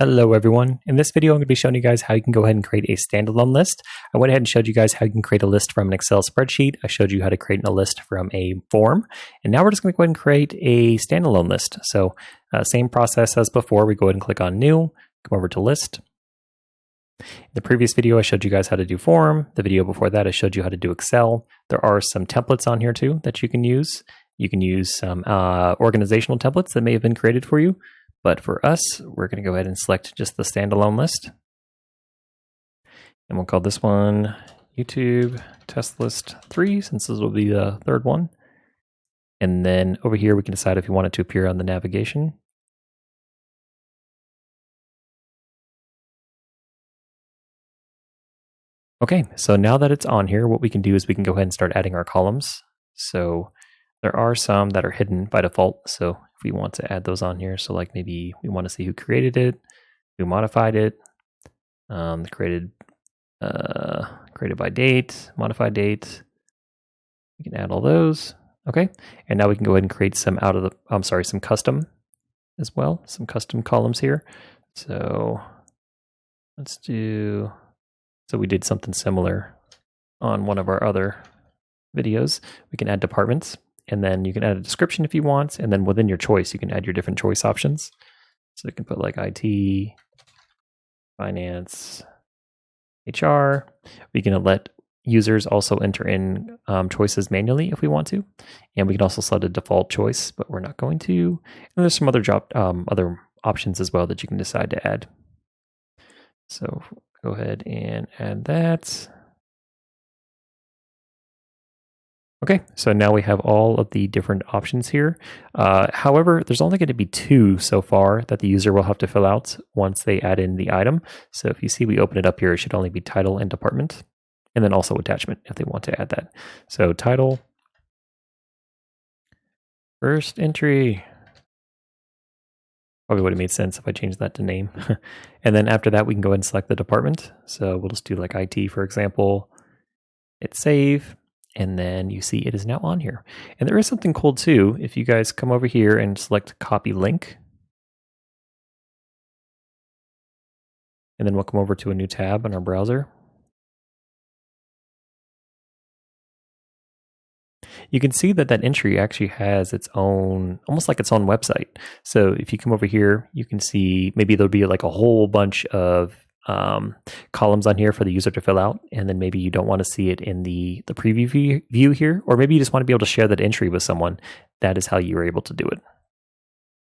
Hello everyone. In this video I'm going to be showing you guys how you can go ahead and create a standalone list. I went ahead and showed you guys how you can create a list from an Excel spreadsheet. I showed you how to create a list from a form. And now we're just going to go ahead and create a standalone list. So same process as before. We go ahead and click on New, come over to List. In the previous video I showed you guys how to do form. The video before that I showed you how to do Excel. There are some templates on here too that you can use. You can use some organizational templates that may have been created for you. But for us, we're going to go ahead and select just the standalone list. And we'll call this one YouTube Test List 3, since this will be the third one. And then over here, we can decide if you want it to appear on the navigation. Okay, so now that it's on here, what we can do is we can go ahead and start adding our columns. So there are some that are hidden by default, so if we want to add those on here, so like maybe we want to see who created it, who modified it, created by date, modified date. We can add all those. Okay, and now we can go ahead and create some some custom as well, some custom columns here. So let's do. So we did something similar on one of our other videos. We can add departments. And then you can add a description if you want. And then within your choice, you can add your different choice options. So you can put like IT, finance, HR. We can let users also enter in choices manually if we want to. And we can also select a default choice, but we're not going to. And there's some other other options as well that you can decide to add. So go ahead and add that. Okay, so now we have all of the different options here. However, there's only going to be 2 so far that the user will have to fill out once they add in the item. So if you see we open it up here, it should only be title and department, and then also attachment if they want to add that. So title, first entry. Probably would have made sense if I changed that to name. And then after that, we can go ahead and select the department. So we'll just do like IT, for example. Hit save. And then you see it is now on here. And there is something cool too. If you guys come over here and select copy link, and then we'll come over to a new tab in our browser. You can see that that entry actually has its own, almost like its own website. So if you come over here, you can see maybe there'll be like a whole bunch of columns on here for the user to fill out, and then maybe you don't want to see it in the preview view here, or maybe you just want to be able to share that entry with someone. That is how you were able to do it.